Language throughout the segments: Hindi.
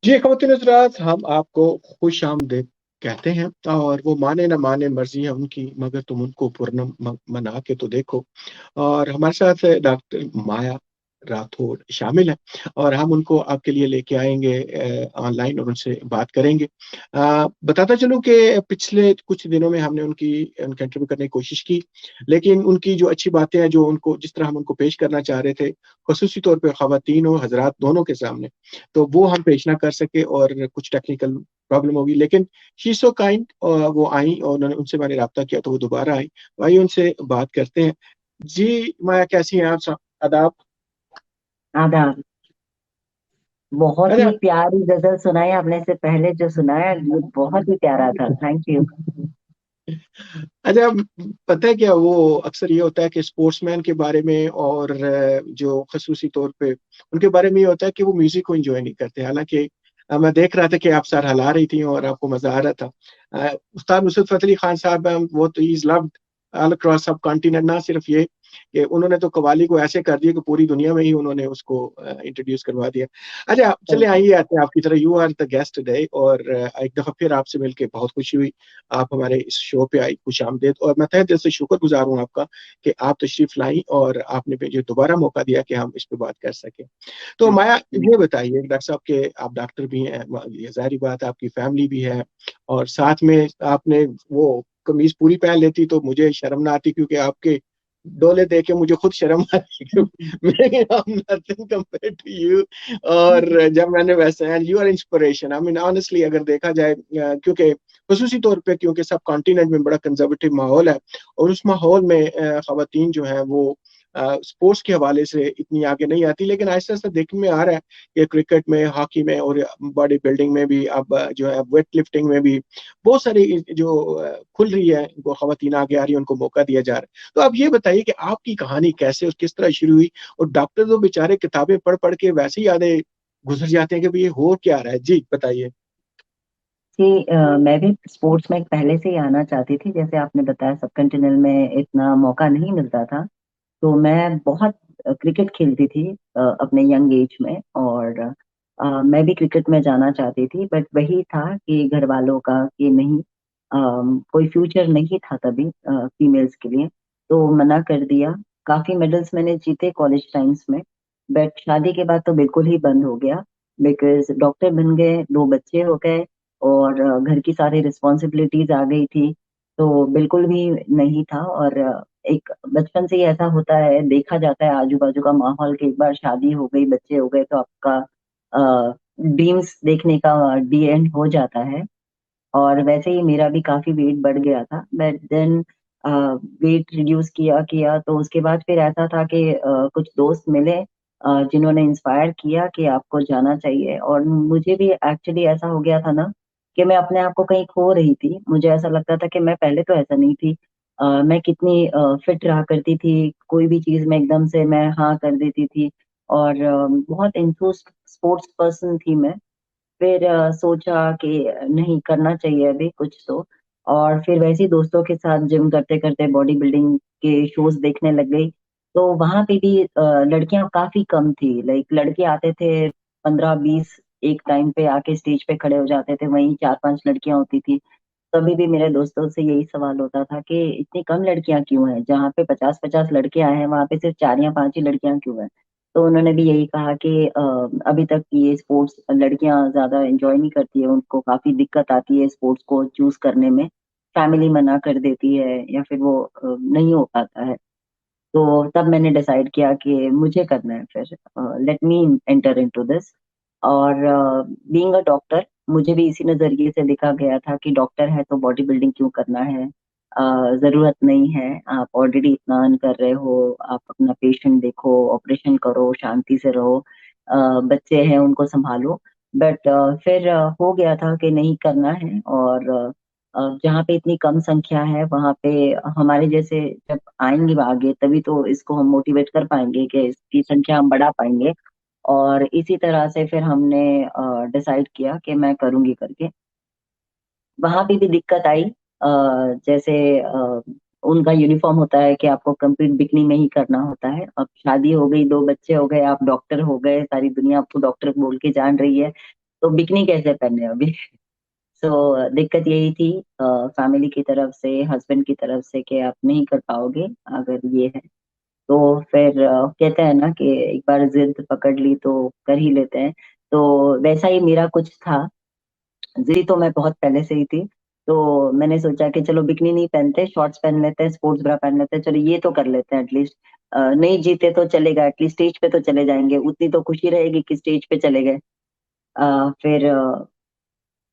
जी, ख़वातीन हज़रात, हम आपको खुश-आमदीद कहते हैं और वो माने ना माने मर्ज़ी है उनकी, मगर तुम उनको पूर्णम मना के तो देखो। और हमारे साथ डॉक्टर माया राठौर शामिल हैं और हम उनको आपके लिए लेके आएँगे ऑनलाइन और उनसे बात करेंगे। बताता चलूँ कि पिछले कुछ दिनों में हमने उनका इंटरव्यू करने की कोशिश की, लेकिन उनकी जो अच्छी बातें हैं, जो उनको जिस तरह हम उनको पेश करना चाह रहे थे, ख़ुसूसी तौर पे ख़वातीन और हज़रात दोनों के सामने, तो वो हम पेश ना कर सके और कुछ टेक्निकल प्रॉब्लम होगी। लेकिन शी इज़ सो काइंड वो आईं और उन्होंने उनसे मैंने राब्ता किया तो वो दोबारा आईं। तो आइए उनसे बात करते हैं। जी, माया कैसी हैं आप? आदाब। आदाब। बहुत ही अच्छा। प्यारी गजल सुनाई आपने। से पहले जो सुनाया ये बहुत ही प्यारा था। Thank you. अच्छा, पता है क्या, वो अक्सर ये होता है कि स्पोर्ट्समैन के बारे में और जो ख़ुसूसी तौर पे उनके बारे में ये होता है कि वो म्यूज़िक को एन्जॉय नहीं करते। हालाँकि मैं देख रहा था कि आप सर हिला रही थी और आपको मज़ा आ रहा था। उस्ताद नुसरत फ़तेह अली खान साहब हैं, वो तो he is loved all across सब कॉन्टिनेंट। ना सिर्फ ये कि उन्होंने तो कव्वाली को ऐसे कर दिया कि पूरी दुनिया में ही उन्होंने उसको इंट्रोड्यूस करवा दिया। अच्छा, सही चलिए बात। आइए आते हैं आपकी तरह। You are the guest today और एक दफ़ा फिर आपसे मिलके बहुत खुशी हुई। आप हमारे इस शो पे आई, खुशामदीद। और मैं तहे दिल से शुक्रगुज़ार हूँ आपका कि आप तशरीफ़ लाईं और आपने मुझे दोबारा मौका दिया कि हम इस पे बात कर सकें। तो माया, ये बताइए डॉक्टर साहब के आप डॉक्टर भी हैं, ये ज़ाहिर-सी बात है आपकी फैमिली भी है और साथ में आपने वो कमीज़ पूरी पहन लेती तो मुझे शर्म ना आती, क्योंकि आपके डोले देख के मुझे खुद शर्म आती कि मैं I am nothing compared to you. और जब मैंने वैसे and you are inspiration, I mean honestly अगर देखा जाए, क्योंकि ख़ुसूसी तौर पे क्योंकि सब कॉन्टिनेंट में बड़ा कंज़र्वेटिव माहौल है और उस माहौल में ख़वातीन जो हैं वो स्पोर्ट्स के हवाले से इतनी आगे नहीं आती, लेकिन आहिस्ता-आहिस्ता देखने में आ रहा है कि क्रिकेट में, हॉकी में और बॉडी बिल्डिंग में भी, अब जो है वेट लिफ्टिंग में भी बहुत सारी जो खुल रही है, वो ख़वातीन आगे आ रही है, उनको मौका दिया जा रहा है। तो आप ये बताइए कि आपकी कहानी कैसे और किस तरह शुरू हुई? और डॉक्टर तो बेचारे किताबें पढ़-पढ़ के वैसे ही आधे गुज़र जाते हैं कि भई ये हो क्या रहा है? जी, बताइए। जी, मैं भी स्पोर्ट्स में पहले से ही आना चाहती थी। जैसे आपने बताया सब कॉन्टिनेंट में इतना मौका नहीं मिलता था। तो मैं बहुत क्रिकेट खेलती थी अपने यंग एज में। और मैं भी क्रिकेट में जाना चाहती थी, बट वही था कि घर वालों का कि नहीं, कोई फ्यूचर नहीं था तभी फीमेल्स के लिए, तो मना कर दिया। काफ़ी मेडल्स मैंने जीते कॉलेज टाइम्स में, बट शादी के बाद तो बिल्कुल ही बंद हो गया। बिकॉज़ डॉक्टर बन गए, 2 बच्चे हो गए और घर की सारी रिस्पॉन्सिबिलिटीज़ आ गई थी, तो बिल्कुल भी नहीं था। और एक बचपन से ही ऐसा होता है, देखा जाता है आजू-बाजू का माहौल कि एक बार शादी हो गई, बच्चे हो गए तो आपका ड्रीम्स देखने का डी एंड हो जाता है। और वैसे ही मेरा भी काफ़ी वेट बढ़ गया था। But then uh, weight reduce किया तो उसके बाद फिर ऐसा था कि कुछ दोस्त मिले जिन्होंने इंस्पायर किया कि आपको जाना चाहिए। और मुझे भी एक्चुअली ऐसा हो गया था ना कि मैं अपने आप को कहीं खो रही थी। मुझे ऐसा लगता था कि मैं पहले तो ऐसा नहीं थी। मैं कितनी फिट रहा करती थी, कोई भी चीज़ में एकदम से मैं हाँ कर देती थी और बहुत एंथुसियास्ट स्पोर्ट्स पर्सन थी मैं। फिर सोचा कि नहीं करना चाहिए अभी कुछ तो। और फिर वैसे ही दोस्तों के साथ जिम करते-करते बॉडी बिल्डिंग के शोज़ देखने लग गई। तो वहाँ पे भी लड़कियाँ काफ़ी कम थी। लाइक लड़के आते थे 15-20, एक टाइम पे आके स्टेज पे खड़े हो जाते थे, वहीं 4-5 लड़कियाँ होती थी। तभी भी मेरे दोस्तों से यही सवाल होता था कि इतनी कम लड़कियाँ क्यों हैं? जहाँ पे 50-50 लड़के आए हैं, वहाँ पे सिर्फ 4 या 5 ही लड़कियाँ क्यों हैं? तो उन्होंने भी यही कहा कि अभी तक ये स्पोर्ट्स लड़कियाँ ज़्यादा एन्जॉय नहीं करती है, उनको काफ़ी दिक्कत आती है स्पोर्ट्स को चूज़ करने में। फैमिली मना कर देती है या फिर वो नहीं हो पाता है। तो तब मैंने डिसाइड किया कि मुझे करना है फिर, let me enter into this. और बीइंग अ डॉक्टर मुझे भी इसी नज़रिए से देखा गया था कि डॉक्टर है तो बॉडी बिल्डिंग क्यों करना है? ज़रूरत नहीं है, आप ऑलरेडी इतना अर्न कर रहे हो, आप अपना पेशेंट देखो, ऑपरेशन करो, शांति से रहो, बच्चे हैं उनको सँभालो। बट फिर हो गया था कि नहीं करना है। और जहाँ पे इतनी कम संख्या है वहाँ पे हमारे जैसे जब आएँगे आगे तभी तो इसको हम मोटिवेट कर पाएँगे कि इसकी संख्या हम बढ़ा पाएँगे। और इसी तरह से फिर हमने डिसाइड किया कि मैं करूँगी करके। वहाँ पे भी दिक्कत आई। जैसे उनका यूनिफ़ॉर्म होता है कि आपको कंप्लीट बिकिनी में ही करना होता है। अब शादी हो गई, 2 बच्चे हो गए, आप डॉक्टर हो गए, सारी दुनिया आपको डॉक्टर बोल के जान रही है। तो बिकनी कैसे पहने अभी। सो दिक्कत यही थी फैमिली की तरफ से, हस्बैंड की तरफ से, कि आप नहीं कर पाओगे अगर ये है। तो फिर कहते हैं ना कि एक बार जिद पकड़ ली तो कर ही लेते हैं। तो वैसा ही मेरा कुछ था। जिद तो मैं बहुत पहले से ही थी। तो मैंने सोचा कि चलो बिकनी नहीं पहनते, शॉर्ट्स पहन लेते हैं, स्पोर्ट्स ब्रा पहन लेते हैं, चलो ये तो कर लेते हैं एटलीस्ट। नहीं जीते तो चलेगा, एटलीस्ट स्टेज पे तो चले जाएंगे, उतनी तो खुशी रहेगी कि स्टेज पे चले गए। फिर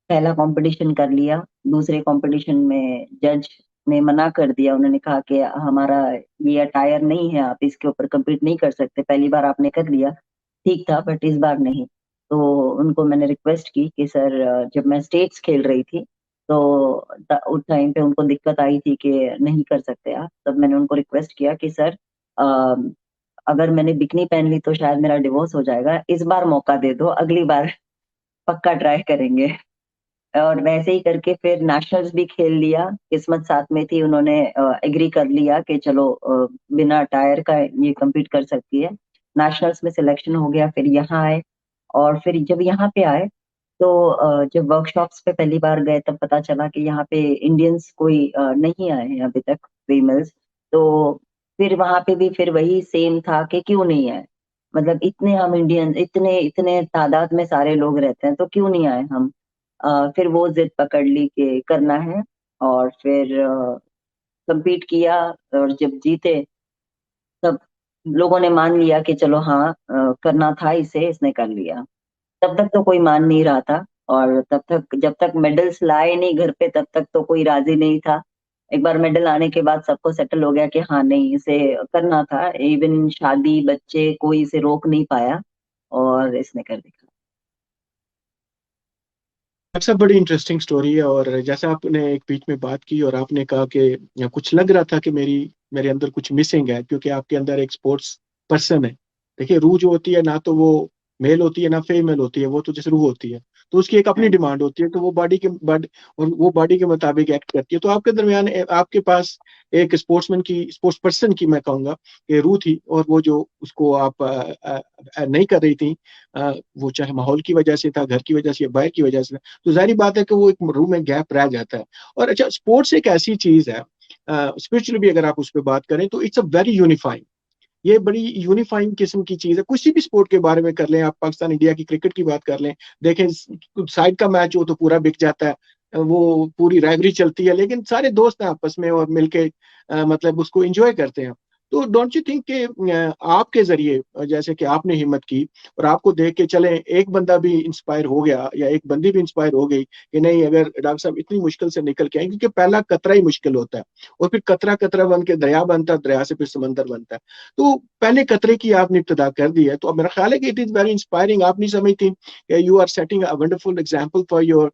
पहला कंपटीशन कर लिया। दूसरे कंपटीशन में जज ने मना कर दिया, उन्होंने कहा कि हमारा ये अटायर नहीं है, आप इसके ऊपर compete नहीं कर सकते, पहली बार आपने कर लिया ठीक था बट इस बार नहीं। तो उनको मैंने रिक्वेस्ट की कि सर, जब मैं स्टेट्स खेल रही थी तो उस टाइम पे उनको दिक्कत आई थी कि नहीं कर सकते आप। तब मैंने उनको रिक्वेस्ट किया कि सर, अ, अगर मैंने बिकनी पहन ली तो शायद मेरा डिवोर्स हो जाएगा, इस बार मौका दे दो, अगली बार पक्का ट्राई करेंगे। और वैसे ही करके फिर नेशनल्स भी खेल लिया, किस्मत साथ में थी, उन्होंने एग्री कर लिया कि चलो बिना टायर का ये compete कर सकती है। नेशनल्स में सिलेक्शन हो गया, फिर यहाँ आए। और फिर जब यहाँ पे आए तो जब वर्कशॉप्स पे पहली बार गए तब पता चला कि यहाँ पे इंडियंस कोई नहीं आए हैं अभी तक, फीमेल्स। तो फिर वहां पे भी फिर वही सेम था कि क्यों नहीं आए, मतलब इतने हम इंडियन, इतने इतने तादाद में सारे लोग रहते हैं तो क्यों नहीं आए हम। फिर वो जिद पकड़ ली कि करना है। और फिर compete किया, और जब जीते तब लोगों ने मान लिया कि चलो हाँ, करना था इसे, इसने कर लिया। तब तक तो कोई मान नहीं रहा था। और तब तक, जब तक मेडल्स लाए नहीं घर पे, तब तक तो कोई राजी नहीं था। एक बार मेडल आने के बाद सबको सेटल हो गया कि हाँ नहीं, इसे करना था, इवन शादी बच्चे कोई इसे रोक नहीं पाया, और इसने कर दिखा। अच्छा, बड़ी इंटरेस्टिंग स्टोरी है। और जैसे आपने एक बीच में बात की और आपने कहा कि कुछ लग रहा था कि मेरे अंदर कुछ मिसिंग है, क्योंकि आपके अंदर एक स्पोर्ट्स पर्सन है। देखिए, रूह जो होती है ना, तो वो मेल होती है ना फीमेल होती है, वो तो जैसे रूह होती है, तो उसकी एक अपनी हाँ। डिमांड होती है, तो वो बॉडी और वो बॉडी के मुताबिक एक्ट करती है। तो आपके दरमियान आपके पास एक स्पोर्ट्स पर्सन की मैं कहूंगा कि रूह थी, और वो जो उसको आप नहीं कर रही थी, वो चाहे माहौल की वजह से था, घर की वजह से या बाहर की वजह से, तो जाहिर बात है कि वो एक रूम में गैप रह जाता है। और अच्छा, स्पोर्ट्स एक ऐसी चीज है, स्पिरिचुअली भी अगर आप उस पर बात करें तो इट्स अ वेरी यूनिफाइंग, ये बड़ी यूनिफाइंग किस्म की चीज है। किसी भी स्पोर्ट के बारे में कर लें, आप पाकिस्तान इंडिया की क्रिकेट की बात कर लें, देखें साइड का मैच हो तो पूरा बिक जाता है, वो पूरी राइवरी चलती है, लेकिन सारे दोस्त हैं आपस में और मिलके मतलब उसको एंजॉय करते हैं। तो डोंट यू थिंक कि आपके जरिए, जैसे कि आपने हिम्मत की और आपको देख के चले एक बंदा भी इंस्पायर हो गया या एक बंदी भी इंस्पायर हो गई कि नहीं, अगर डॉक्टर साहब इतनी मुश्किल से निकल के आए, क्योंकि पहला कतरा ही मुश्किल होता है, और फिर कतरा कतरा बन के दरिया बनता है, दरिया से फिर समंदर बनता है। तो पहले कतरे की आपने इब्तदा कर दी है, तो अब मेरा ख्याल है कि इट इज वेरी इंस्पायरिंग। आप नहीं समझती you are setting a wonderful example for your,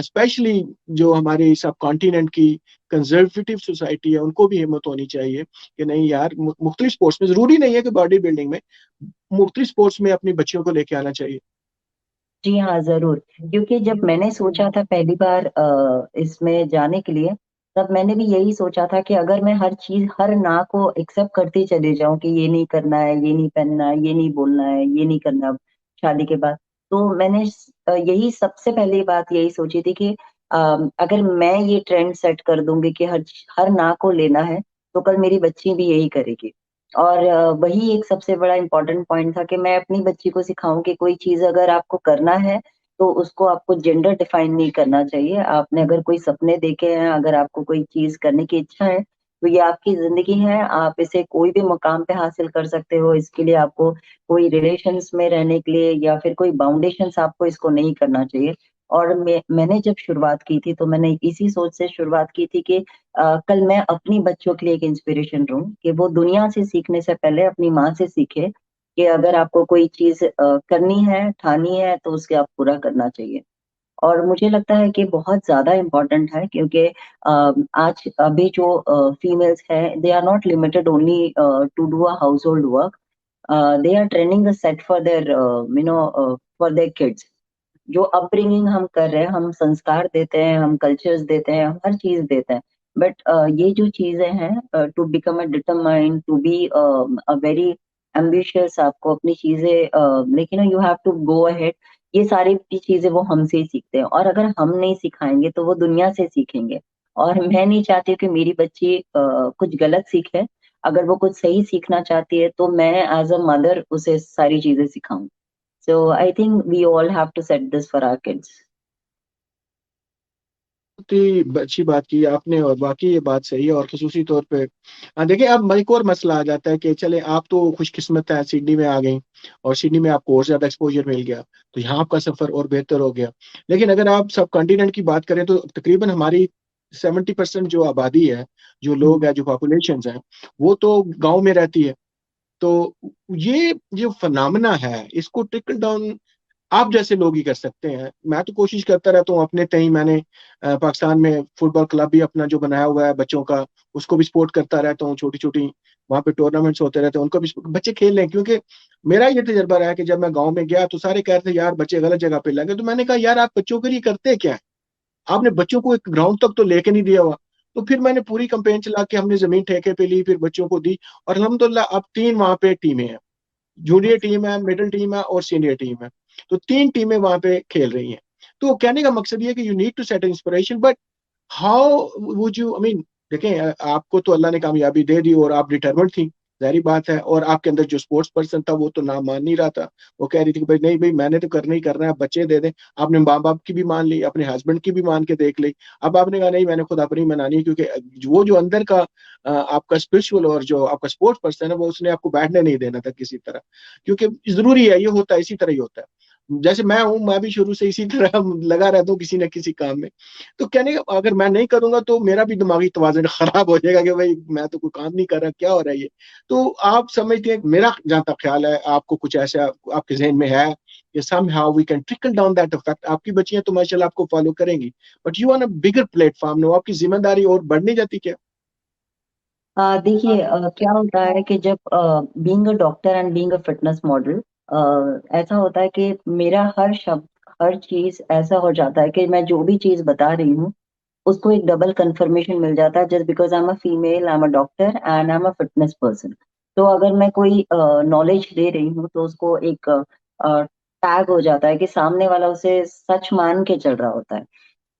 specially जो हमारे सब कॉन्टिनेंट की कंजर्वेटिव सोसाइटी है, उनको भी हिम्मत होनी चाहिए कि नहीं यार, मुख्तलिफ स्पोर्ट्स में, जरूरी नहीं है कि बॉडी बिल्डिंग में, मुख्तलिफ स्पोर्ट्स में अपनी बच्चियों को लेके आना चाहिए। जी हाँ, जरूर। क्योंकि जब मैंने सोचा था पहली बार इसमें जाने के लिए, तब मैंने भी यही सोचा था कि अगर मैं हर चीज, हर ना को एक्सेप्ट करती चली जाऊं कि ये नहीं करना है, ये नहीं पहनना है, ये नहीं बोलना है, ये नहीं करना शादी के बाद, तो मैंने यही सबसे पहली बात यही सोची थी कि अगर मैं ये ट्रेंड सेट कर दूंगी कि हर हर ना को लेना है, तो कल मेरी बच्ची भी यही करेगी। और वही एक सबसे बड़ा इम्पोर्टेंट पॉइंट था कि मैं अपनी बच्ची को सिखाऊं कि कोई चीज अगर आपको करना है तो उसको आपको जेंडर डिफाइन नहीं करना चाहिए। आपने अगर कोई सपने देखे हैं, अगर आपको कोई चीज करने की इच्छा है, तो ये आपकी जिंदगी है, आप इसे कोई भी मुकाम पे हासिल कर सकते हो। इसके लिए आपको कोई रिलेशंस में रहने के लिए या फिर कोई बाउंडेशंस, आपको इसको नहीं करना चाहिए। और मैंने जब शुरुआत की थी तो मैंने इसी सोच से शुरुआत की थी कि कल मैं अपनी बच्चों के लिए एक इंस्पिरेशन रहूं, कि वो दुनिया से सीखने से पहले अपनी माँ से सीखे कि अगर आपको कोई चीज करनी है, ठानी है, तो उसके आप पूरा करना चाहिए। और मुझे लगता है कि बहुत ज्यादा इम्पोर्टेंट है, क्योंकि आज अभी जो फीमेल्स हैं, they are not limited only to do a household work, they are training the set for their for their kids. जो अपब्रिंगिंग हम कर रहे हैं, हम संस्कार देते हैं, हम कल्चर्स देते हैं, हम हर चीज देते हैं, बट ये जो चीजें हैं, to become a determined, to be a very ambitious, आपको अपनी चीजें, लेकिन you have to go ahead. ये सारी भी चीजें वो हमसे ही सीखते हैं, और अगर हम नहीं सिखाएंगे तो वो दुनिया से सीखेंगे। और मैं नहीं चाहती कि मेरी बच्ची कुछ गलत सीखे। अगर वो कुछ सही सीखना चाहती है तो मैं एज अ मदर उसे सारी चीजें सिखाऊं। So I think we all have to set this for our kids. बहुत ही अच्छी बात की आपने, और बाकी ये बात सही है। और खसूसी तौर पे देखिए, अब एक और मसला आ जाता है कि चले आप तो खुशकिस्मत है, सिडनी में आ गई और सिडनी में आपको और ज्यादा एक्सपोजर मिल गया, तो यहाँ आपका सफर और बेहतर हो गया। लेकिन अगर आप सब कॉन्टिनेंट की बात करें तो तकरीबन हमारी 70% जो आबादी है, जो लोग हैं, जो पॉपुलेशन है, वो तो गाँव में रहती है। तो ये जो फनामना है, इसको ट्रिकल डाउन आप जैसे लोग ही कर सकते हैं। मैं तो कोशिश करता रहता हूँ अपने तई। मैंने पाकिस्तान में फुटबॉल क्लब भी अपना जो बनाया हुआ है बच्चों का, उसको भी सपोर्ट करता रहता हूँ। छोटी छोटी वहाँ पे टूर्नामेंट्स होते रहते हैं, उनको भी बच्चे खेल लें। क्योंकि मेरा ये तजर्बा रहा है कि जब मैं गाँव में गया तो सारे कह रहे थे यार बच्चे गलत जगह पे लगे। तो मैंने कहा यार आप बच्चों के लिए करते क्या है? आपने बच्चों को एक ग्राउंड तक तो लेके नहीं दिया हुआ। तो फिर मैंने पूरी कंपेन चला के हमने जमीन ठेके पे ली, फिर बच्चों को दी। और अल्हम्दुलिल्लाह अब 3 वहाँ पे टीमें हैं। जूनियर टीम है, मिडिल टीम है और सीनियर टीम है। तो 3 टीमें वहां पे खेल रही हैं। तो कहने का मकसद ये है कि you need to set inspiration, but how would you, I mean, देखें आपको तो अल्लाह ने कामयाबी दे दी और आप डिटरमेंट थी, जाहिर बात है। और आपके अंदर जो स्पोर्ट्स पर्सन था वो तो ना मान नहीं रहा था। वो कह रही थी कि भाई नहीं भाई मैंने तो करना ही करना है, बच्चे दे दें। आपने माँ बाप की भी मान ली, अपने हस्बैंड की भी मान के देख ली। अब आपने कहा नहीं मैंने खुद अपनी मनानी है, क्योंकि वो जो अंदर का आपका स्पिरिचुअल और जो आपका स्पोर्ट्स पर्सन है, वो उसने आपको बैठने नहीं देना था किसी तरह। क्योंकि जरूरी है, ये होता है, इसी तरह ही होता है। जैसे मैं हूं, मैं भी शुरू से इसी तरह लगा रहता हूँ किसी न किसी काम में। तो कहने का अगर मैं नहीं करूंगा तो मेरा भी दिमागी तवाज़ुन खराब हो जाएगा कि भाई मैं तो कोई काम नहीं कर रहा, क्या हो रहा है ये। तो आप समझते हैं, मेरा जहां तक ख्याल है, आपको कुछ ऐसा आपके जहन में है कि somehow we can trickle down that effect. आपकी बच्चियां तो माशाल्लाह आपको फॉलो करेंगी, but you on a bigger platform no, आपकी जिम्मेदारी और बढ़ नहीं जाती क्या? देखिए, क्या होता है कि जब being a doctor and being a fitness model, ऐसा होता है कि मेरा हर शब्द, हर चीज ऐसा हो जाता है कि मैं जो भी चीज बता रही हूँ उसको एक डबल कंफर्मेशन मिल जाता है, just because I am a female, I am a doctor and I am a fitness person. तो अगर मैं कोई नॉलेज दे रही हूँ तो उसको एक टैग हो जाता है कि सामने वाला उसे सच मान के चल रहा होता है।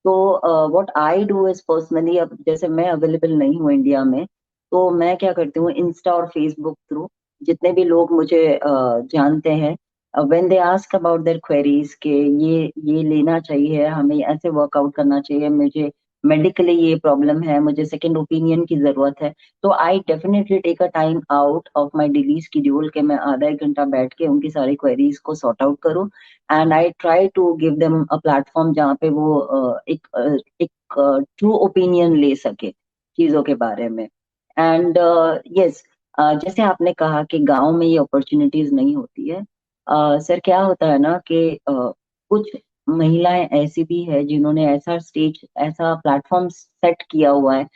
तो what I do is personally, अब जैसे मैं अवेलेबल नहीं हूँ इंडिया में, तो मैं क्या करती हूँ, इंस्टा और फेसबुक थ्रू जितने भी लोग मुझे जानते हैं, when they ask about their queries के ये लेना चाहिए, हमें ऐसे वर्कआउट करना चाहिए, मुझे मेडिकली ये प्रॉब्लम है, मुझे सेकंड ओपिनियन की जरूरत है, तो I definitely take a time out of my daily schedule के मैं आधा एक घंटा बैठ के उनकी सारी क्वेरीज को सॉर्ट आउट करूँ। And I try to give them a platform जहाँ पे वो एक ट्रू ओपिनियन ले सके चीजों के बारे में। एंड यस, जैसे आपने कहा कि गांव में ये अपॉर्चुनिटीज नहीं होती है, सर क्या होता है ना कि कुछ महिलाएं ऐसी भी है जिन्होंने ऐसा स्टेज, ऐसा प्लेटफॉर्म सेट किया हुआ है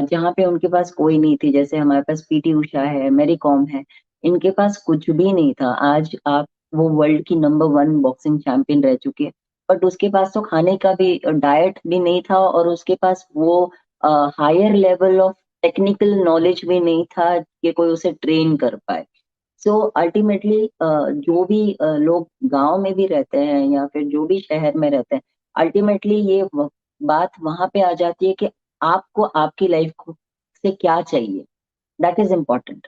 जहाँ पे उनके पास कोई नहीं थी। जैसे हमारे पास पीटी उषा है, मैरी कॉम है, इनके पास कुछ भी नहीं था। आज आप, वो वर्ल्ड की नंबर 1 बॉक्सिंग चैंपियन रह चुकी है, बट उसके पास तो खाने का भी डाइट भी नहीं था, और उसके पास वो higher level of technical knowledge भी नहीं था कि कोई उसे ट्रेन कर पाए। सो अल्टीमेटली जो भी लोग गांव में भी रहते हैं या फिर जो भी शहर में रहते हैं, अल्टीमेटली ये बात वहां पे आ जाती है कि आपको आपकी लाइफ से क्या चाहिए, दैट इज इम्पोर्टेंट।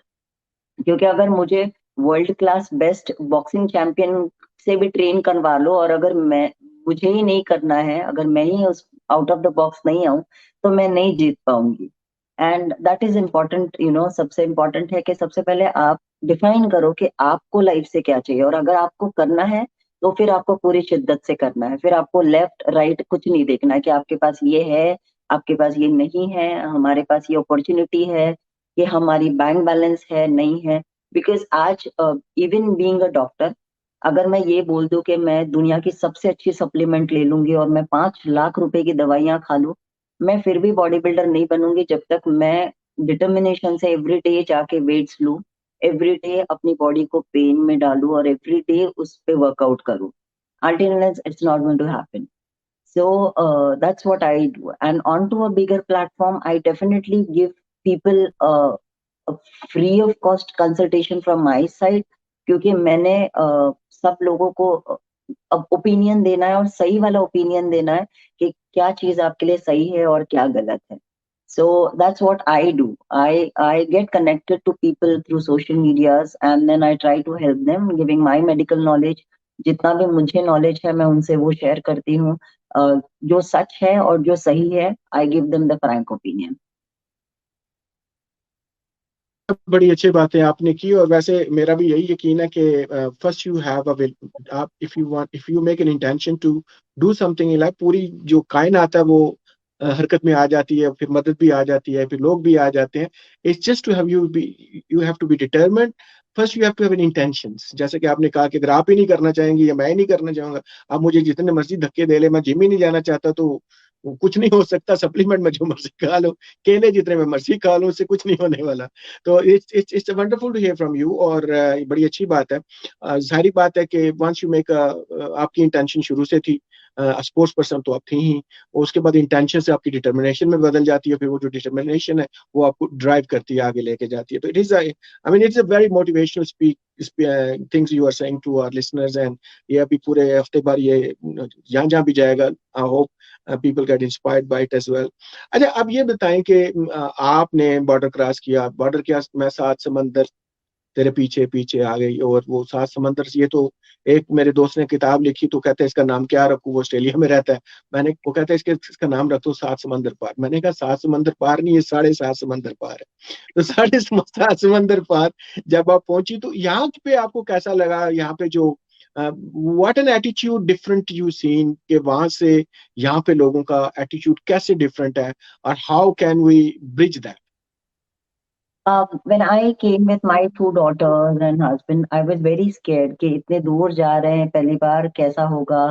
क्योंकि अगर मुझे world class best boxing champion से भी ट्रेन करवा लो, और अगर मैं, मुझे ही नहीं करना है, अगर मैं ही उस आउट ऑफ द बॉक्स नहीं आऊं, तो मैं नहीं जीत पाऊंगी। And that is important, you know, सबसे इम्पोर्टेंट है कि सबसे पहले आप डिफाइन करो कि आपको लाइफ से क्या चाहिए, और अगर आपको करना है तो फिर आपको पूरी शिद्दत से करना है। फिर आपको लेफ्ट राइट कुछ नहीं देखना है कि आपके पास ये है, आपके पास ये नहीं है, हमारे पास ये अपॉर्चुनिटी है, ये हमारी बैंक बैलेंस है, नहीं है। बिकॉज आज इवन बीइंग अ डॉक्टर, अगर मैं ये बोल दूं कि मैं दुनिया की सबसे अच्छी सप्लीमेंट ले लूंगी और मैं 5 लाख रुपए की दवाइयां खा लूं, मैं फिर भी बॉडी बिल्डर नहीं बनूंगी जब तक मैं डिटर्मिनेशन से एवरी डे जाके वेट्स लूं, एवरी डे अपनी बॉडी को पेन में डालूं और एवरी डे उस पे वर्कआउट करूं। Until it's not going to happen. So that's what I do. And onto a bigger platform, I definitely give people a free of cost consultation from my side, क्योंकि मैंने सब लोगों को ओपिनियन देना है और सही वाला ओपिनियन देना है कि क्या चीज आपके लिए सही है और क्या गलत है. So that's what I do. I get connected to people through social medias and then I try to help them giving my medical knowledge. जितना भी मुझे नॉलेज है मैं उनसे वो शेयर करती हूँ. जो सच है और जो सही है, I give them the Frank opinion. बड़ी अच्छी बातें आपने की। और वैसे मेरा भी यही यकीन है कि first you have a will, आप if you make an intention to do something in life, पूरी जो कायनात है वो हरकत में आ जाती है, फिर मदद भी आ जाती है, फिर लोग भी आ जाते हैं। It's just to have you have to be determined. First you have to have an intentions. जैसे कि आपने कहा कि अगर आप ही नहीं करना चाहेंगे या मैं ही नहीं करना चाहूंगा, आप मुझे जितने मर्जी धक्के दे ले, मैं जिम ही नहीं जाना चाहता, तो वो कुछ नहीं हो सकता। सप्लीमेंट में जो मर्जी खा लो, केले जितने में मर्जी खा लो, उससे कुछ नहीं होने वाला। तो it's wonderful to hear from you. और बड़ी अच्छी बात है। जाहिर बात है कि वंस यू मेक, आपकी इंटेंशन शुरू से थी, स्पोर्ट्स पर्सन तो आप थी ही, और उसके बाद इंटेंशन से आपकी डिटर्मिनेशन में बदल जाती है, फिर वो जो डिटर्मिनेशन है वो आपको ड्राइव करती है, आगे लेके जाती है। तो it is I mean it's a very motivational speak things you are saying to our listeners. And ये अभी पूरे हफ्ते भर ये जहाँ जहाँ भी जाएगा, I hope people get inspired by it as well. अच्छा, अब ये बताएं कि आपने बॉर्डर क्रॉस किया, बॉर्डर किया, मैं सात समंदर तेरे पीछे पीछे आ गई, और वो सात समंदर ये तो, एक मेरे दोस्त ने किताब लिखी तो कहते हैं इसका नाम क्या रखूं, वो ऑस्ट्रेलिया में रहता है। मैंने, वो कहता है इसका नाम रख दो सात समंदर पार। मैंने कहा सात समंदर पार नहीं, ये साढ़े सात समंदर पार है। तो साढ़े सात समंदर पार जब आप पहुंची, तो यहाँ पे आपको कैसा लगा? यहाँ पे जो what an attitude different you seen, के वहां से यहाँ पे लोगों का एटीट्यूड कैसे डिफरेंट है, और how can we bridge that? When I came with my two daughters and husband, I was very scared कि इतने दूर जा रहे हैं, पहली बार कैसा होगा,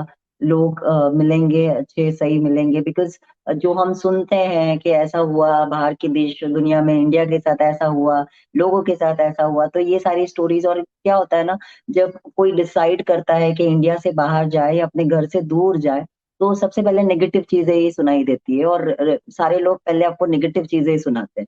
लोग मिलेंगे अच्छे सही मिलेंगे, बिकॉज जो हम सुनते हैं कि ऐसा हुआ बाहर के देश दुनिया में, इंडिया के साथ ऐसा हुआ, लोगों के साथ ऐसा हुआ, तो ये सारी स्टोरीज. और क्या होता है ना, जब कोई डिसाइड करता है कि इंडिया से बाहर जाए, अपने घर से दूर जाए, तो सबसे पहले नेगेटिव चीजें ही सुनाई देती है और सारे लोग पहले आपको नेगेटिव चीजें ही सुनाते हैं.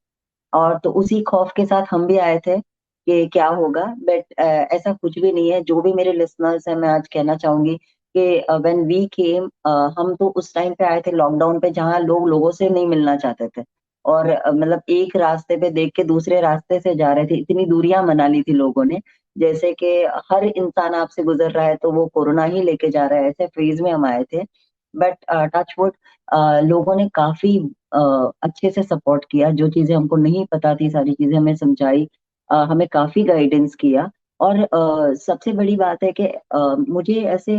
और तो उसी खौफ के साथ हम भी आए थे कि क्या होगा, बट ऐसा कुछ भी नहीं है. जो भी मेरे लिसनर्स हैं, मैं आज कहना चाहूंगी कि व्हेन वी केम, हम तो उस टाइम पे आए थे लॉकडाउन पे, जहाँ लोग लोगों से नहीं मिलना चाहते थे. और मतलब एक रास्ते पे देख के दूसरे रास्ते से जा रहे थे, इतनी दूरियां मना ली थी लोगों ने, जैसे कि हर इंसान आपसे गुजर रहा है तो वो कोरोना ही लेके जा रहा है, ऐसे फेज में हम आए थे. बट टचवुड, लोगों ने काफी अच्छे से सपोर्ट किया. जो चीजें हमको नहीं पता थी सारी चीजें हमें समझाई, हमें काफी गाइडेंस किया. और सबसे बड़ी बात है कि मुझे ऐसे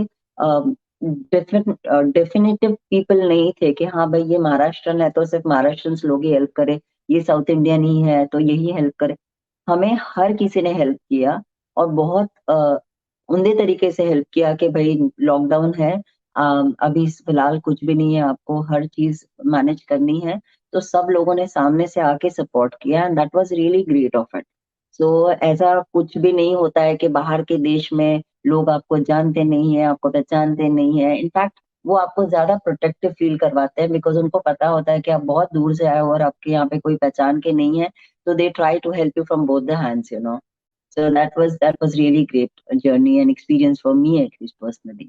डेफिनेटिव पीपल नहीं थे कि हाँ भाई ये महाराष्ट्रन है तो सिर्फ महाराष्ट्रन लोग ही हेल्प करे, ये साउथ इंडियन ही है तो यही हेल्प करे. हमें हर किसी ने हेल्प किया और बहुत उम्दे तरीके से हेल्प किया कि भाई लॉकडाउन है, अभी फिलहाल कुछ भी नहीं है, आपको हर चीज मैनेज करनी है. तो सब लोगों ने सामने से आके सपोर्ट किया and that was really great of it. So ऐसा कुछ भी नहीं होता है कि बाहर के देश में लोग आपको जानते नहीं है, आपको पहचानते नहीं है. इनफैक्ट वो आपको ज्यादा प्रोटेक्टिव फील करवाते हैं, बिकॉज उनको पता होता है कि आप बहुत दूर से आए हो और आपके यहाँ पे कोई पहचान के नहीं है. तो they try to help you from both the hands, you know. So that was really great journey and experience for me at least personally.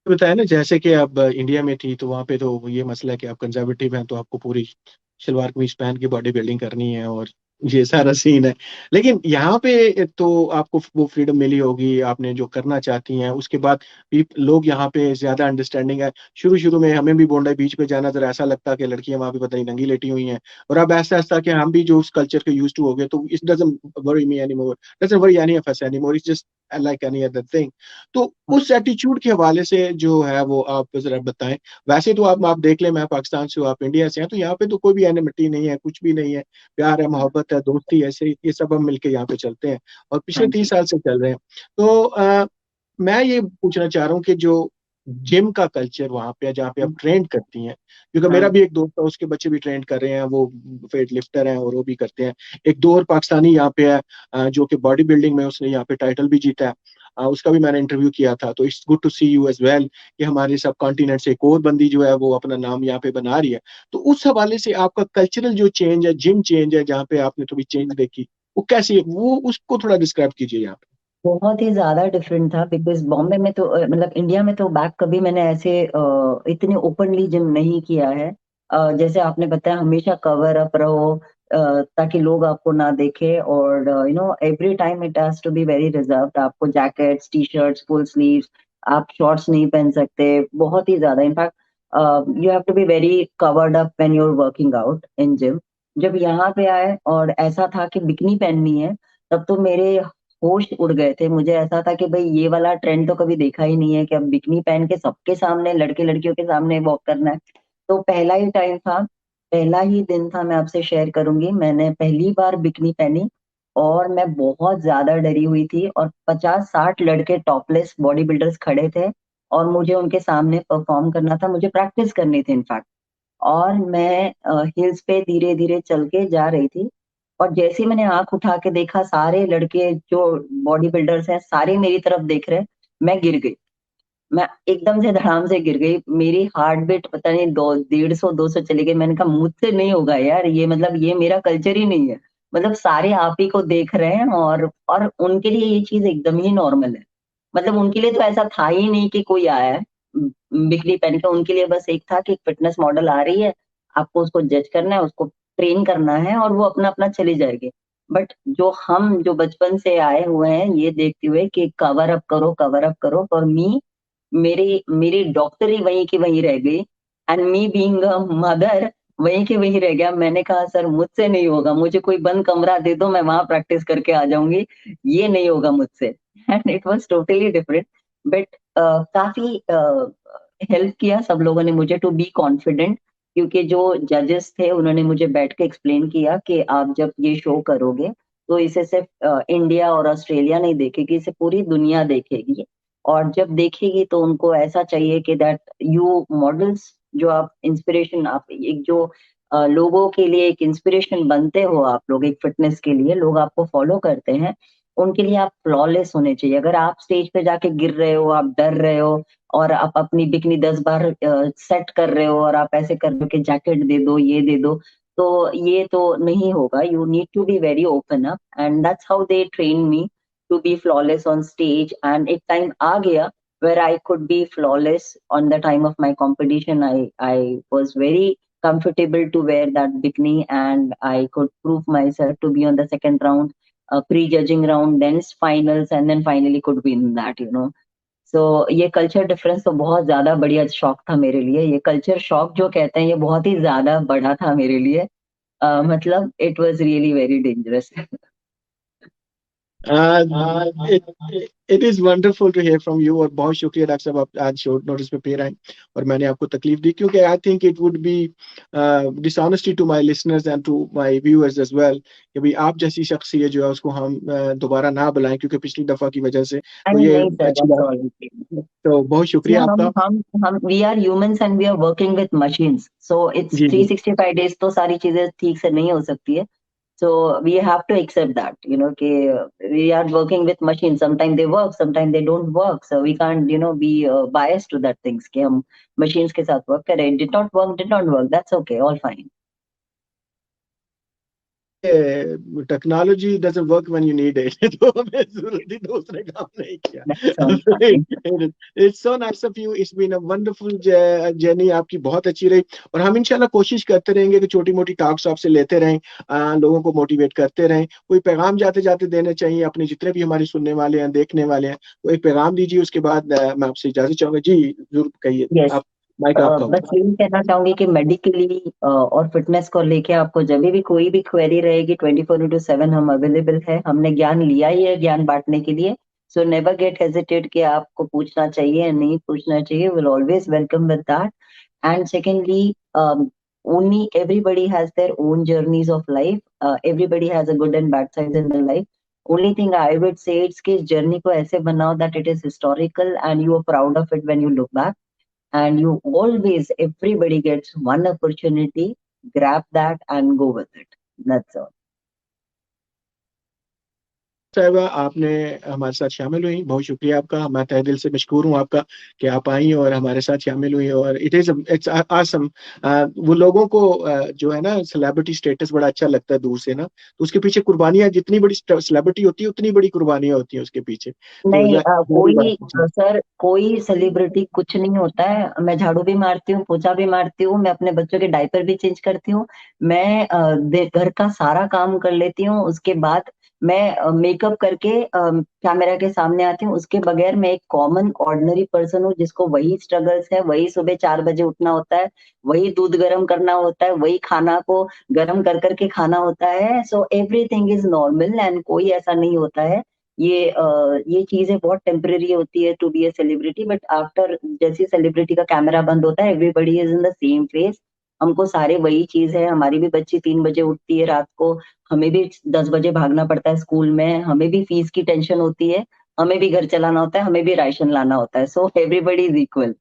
बताया ना, जैसे कि अब इंडिया में थी तो वहां पे तो ये मसला है कि आप कंजर्वेटिव हैं, तो आपको पूरी सलवार कमीज पहन के बॉडी बिल्डिंग करनी है, और ये सारा सीन है। लेकिन यहाँ पे तो आपको वो फ्रीडम मिली होगी, आपने जो करना चाहती हैं। उसके बाद भी लोग यहाँ पे ज्यादा अंडरस्टैंडिंग है। शुरू शुरू में हमें भी बोंडा बीच पे जाना जरा ऐसा लगता कि लड़कियां वहां पे पता नहीं नंगी लेटी हुई हैं, और अब ऐसा ऐसा कि हम भी जो उस कल्चर के यूज टू हो गए, तो it doesn't worry me anymore, doesn't worry any of us anymore, it's just like any other thing. तो उस एटीट्यूड के हवाले से जो है वो आप जरा बताएं। वैसे तो आप देख लें, मैं पाकिस्तान से हूँ, आप इंडिया से हैं, तो यहाँ पे तो कोई भी एनिमिटी नहीं है, कुछ भी नहीं है, प्यार है, मोहब्बत है, दोस्ती है, ऐसे ये सब हम मिलके यहाँ पे चलते हैं, और पिछले हाँ जी. 30 साल से चल रहे हैं। तो मैं ये पूछना चाह रहा हूँ कि जो जिम का कल्चर वहां पे है, जहाँ पे आप ट्रेंड करती हैं, क्योंकि मेरा हाँ. भी एक दोस्त है, उसके बच्चे भी ट्रेंड कर रहे हैं, वो वेट लिफ्टर हैं और वो भी करते हैं। एक दो और पाकिस्तानी यहाँ पे है, जो कि बॉडी बिल्डिंग में उसने यहाँ पे टाइटल भी जीता है। उसका भी मैंने इंटरव्यू किया था। तो it's good to see you as well कि हमारे सब कॉन्टिनेंट से एक और बंदी जो है वो अपना नाम यहाँ पे बना रही है। तो उस हवाले से आपका कल्चरल जो चेंज है, जिम चेंज है, जहाँ पे आपने थोड़ी चेंज देखी, वो कैसी है, वो उसको थोड़ा डिस्क्राइब कीजिए यहाँ पे। बहुत ही ज्यादा डिफरेंट था, बिकॉज बॉम्बे में तो मतलब इंडिया में तो बैक कभी मैंने ऐसे इतने ओपनली जिम नहीं किया है। जैसे आपने बताया, हमेशा कवर अप रहो, ताकि लोग आपको ना देखे, और every time it has to be very reserved. आपको jackets, T shirts, full sleeves, आप शॉर्ट्स नहीं पहन सकते, बहुत ही ज्यादा। In fact you have to be very covered up when you are working out in gym. जब यहाँ पे आए और ऐसा था कि बिकनी पहननी है, तब तो मेरे होश उड़ गए थे। मुझे ऐसा था कि भाई ये वाला ट्रेंड तो कभी देखा ही नहीं है कि अब बिकनी पहन के सबके सामने, लड़के लड़कियों के सामने वॉक करना है। तो पहला ही टाइम था, पहला ही दिन था, मैं आपसे शेयर करूंगी, मैंने पहली बार बिकनी पहनी और मैं बहुत ज्यादा डरी हुई थी। और 50-60 लड़के टॉपलेस बॉडी बिल्डर्स खड़े थे और मुझे उनके सामने परफॉर्म करना था, मुझे प्रैक्टिस करनी थी इनफैक्ट। और मैं हिल्स पे धीरे धीरे चल के जा रही थी, और जैसे ही मैंने आंख उठा के देखा, सारे लड़के जो बॉडी बिल्डर्स हैं सारे मेरी तरफ देख रहे हैं। मैं गिर गई, मैं एकदम से धड़ाम से गिर गई। मेरी हार्ट बीट पता नहीं 150-200 चली गई। मैंने कहा मुझसे नहीं होगा यार, ये मतलब ये मेरा कल्चर ही नहीं है। मतलब सारे आप ही को देख रहे हैं, और उनके लिए ये चीज एकदम ही नॉर्मल है। मतलब उनके लिए तो ऐसा था ही नहीं कि कोई आया है बिकनी पहन के। उनके लिए बस एक था कि फिटनेस मॉडल आ रही है, आपको उसको जज करना है, उसको ट्रेन करना है, और वो अपना अपना चली जाएगी। बट जो बचपन से आए हुए हैं ये देखते हुए कि कवर अप करो, कवर अप करो, फॉर मी, मेरी मेरी डॉक्टरी वहीं की वहीं रह गई, and me being a mother वहीं के वहीं रह गया। मैंने कहा सर मुझसे नहीं होगा, मुझे कोई बंद कमरा दे दो, मैं वहां प्रैक्टिस करके आ जाऊंगी, ये नहीं होगा मुझसे। And it was totally different. But काफी हेल्प किया सब लोगों ने मुझे टू बी कॉन्फिडेंट, क्योंकि जो जजेस थे उन्होंने मुझे बैठ के एक्सप्लेन किया कि आप जब ये शो करोगे तो इसे सिर्फ इंडिया और ऑस्ट्रेलिया नहीं देखेगी, इसे पूरी दुनिया देखेगी। और जब देखेगी तो उनको ऐसा चाहिए कि दैट यू मॉडल्स, जो आप इंस्पिरेशन, आप एक जो लोगों के लिए एक इंस्पिरेशन बनते हो, आप लोग एक फिटनेस के लिए लोग आपको फॉलो करते हैं, उनके लिए आप फ्लॉलेस होने चाहिए। अगर आप स्टेज पे जाके गिर रहे हो, आप डर रहे हो, और आप अपनी बिकनी 10 बार सेट कर रहे हो, और आप ऐसे कर रहे हो कि जैकेट दे दो, ये दे दो, तो ये तो नहीं होगा। You need to be very open up, and that's how they train me to be flawless on stage. And एक time आ गया where I could be flawless on the time of my competition. I was very comfortable to wear that bikini, and I could prove myself to be on the second round, pre-judging round, then finals, and then finally could win that. So ये कल्चर डिफरेंस तो बहुत ज्यादा बढ़िया शौक था मेरे लिए। ये कल्चर शॉक जो कहते हैं, ये बहुत ही ज्यादा बड़ा था मेरे लिए। मतलब it was really very dangerous. Uh, it, it is wonderful to hear from you और बहुत शुक्रिया डॉक्टर साहब, आप आज शॉर्ट नोटिस पे पेश आए और मैंने आपको तकलीफ दी, क्योंकि I think it would be dishonesty to my listeners and to my viewers as well कि भाई आप जैसी शख्सियत जो है उसको हम दोबारा ना बुलाएं, क्योंकि पिछली दफा की वजह से। तो अरे ये नहीं सर, अच्छी दैट्स बात, ऑल। तो बहुत See, शुक्रिया आपका। हम we are humans and we are working with machines, so it's जी थ्री जी। सिक्सटी फाइव डेज तो सारी चीजें ठीक से नहीं हो सकती है। So we have to accept that, कि we are working with machine, sometime they work, sometime they don't work, so we can't be bias to that things कि हम मशीन्स के साथ वर्क करें। Did not work, that's okay, all fine. Technology doesn't work when you need it तो हमें जरूरत ही तो उसने काम नहीं दैट्स ऑल किया। Fine. It's so nice of you, it's been a wonderful journey, आपकी बहुत अच्छी रही। और हम इंशाल्लाह कोशिश करते रहेंगे कि छोटी मोटी टॉक्स आपसे लेते रहें, लोगों को मोटिवेट करते रहें। कोई पैगाम जाते जाते देना चाहिए अपने जितने भी हमारे सुनने वाले हैं, देखने वाले हैं, वो एक पैगाम दीजिए, उसके बाद मैं आपसे इजाजत चाहूंगा। जी जरूर कहिए, यस, आप, माइक आपका बस होगा। यही कहना चाहूंगी कि मेडिकली और फिटनेस को लेके आपको जब भी कोई भी क्वेरी रहेगी, 24/7 हम अवेलेबल है। हमने ज्ञान लिया ही है ज्ञान बांटने के लिए। सो नेवर गेट हेजिटेट कि आपको पूछना चाहिए या नहीं पूछना चाहिए, will always welcome with that. And secondly, only everybody has their own journeys of life. Everybody has a good and bad sides in their life. Only thing I would say is कि इस जर्नी को ऐसे बनाओ that it is historical and you are proud of it when you look back. And you always, everybody gets one opportunity, grab that and go with it. That's all. साहिबा, आपने हमारे साथ शामिल हुई, बहुत शुक्रिया आपका। मैं तहे दिल से मशकूर हूँ आपका कि आप आई और हमारे साथ शामिल हुई। और इट्स आसम। वो लोगों को जो है ना, सेलिब्रिटी स्टेटस बड़ा अच्छा लगता है दूर से ना, तो उसके पीछे कुर्बानियां, जितनी बड़ी सेलिब्रिटी होती है उतनी बड़ी कुर्बानियां होती हैं उसके पीछे। तो नहीं, जारी कोई बात है जी। सर, कोई सेलिब्रिटी कुछ नहीं होता है। मैं झाड़ू भी मारती हूँ, पोछा भी मारती हूँ, मैं अपने बच्चों के डायपर भी चेंज करती हूँ। मैं घर का सारा काम कर लेती हूँ। उसके बाद मैं मेकअप करके कैमरा के सामने आती हूँ। उसके बगैर मैं एक कॉमन ऑर्डिनरी पर्सन हूँ, जिसको वही स्ट्रगल्स है, वही सुबह 4 बजे उठना होता है, वही दूध गर्म करना होता है, वही खाना को गर्म कर करके खाना होता है। So everything is normal and कोई ऐसा नहीं होता है। ये चीजें बहुत टेम्परेरी होती है to be a celebrity, but after जैसे सेलिब्रिटी का कैमरा बंद होता है, everybody is in the same face. हमको सारे वही चीज है। हमारी भी बच्ची 3 बजे उठती है रात को, हमें भी 10 बजे भागना पड़ता है स्कूल में, हमें भी फीस की टेंशन होती है, हमें भी घर चलाना होता है, हमें भी राशन लाना होता है। So everybody is equal.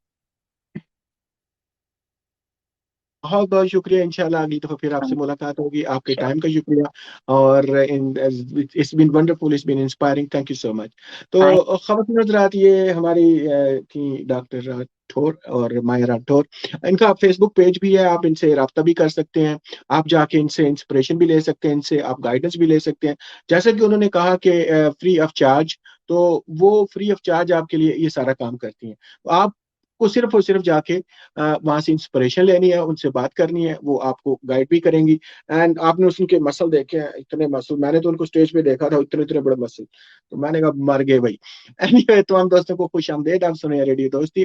बहुत बहुत शुक्रिया। इंशाल्लाह अगली दफा फिर आपसे मुलाकात होगी। आपके टाइम का शुक्रिया। और इन it's been wonderful, it's been inspiring, thank you so much. तो ख़वातीन हज़रात, ये हमारी थी डॉक्टर राठौर और माया राठौर। इनका फेसबुक पेज भी है, आप इनसे रब्ता भी कर सकते हैं। आप जाके इनसे इंस्पिरेशन भी ले सकते हैं, इनसे आप गाइडेंस भी ले सकते हैं। जैसा कि उन्होंने कहा कि फ्री ऑफ चार्ज, तो वो फ्री ऑफ चार्ज आपके लिए ये सारा काम करती हैं। तो आप को सिर्फ और सिर्फ जाके वहां से इंस्पिरेशन लेनी है, उनसे बात करनी है, वो आपको गाइड भी करेंगी। एंड आपने उनके मसल देखे हैं, इतने मसल, मैंने तो उनको स्टेज पे देखा था, इतने इतने बड़े मसल, तो मैंने कहा मर गए भाई। एनीवे, तो हम दोस्तों को खुश आमदेद, आप सुने रेडियो दोस्ती।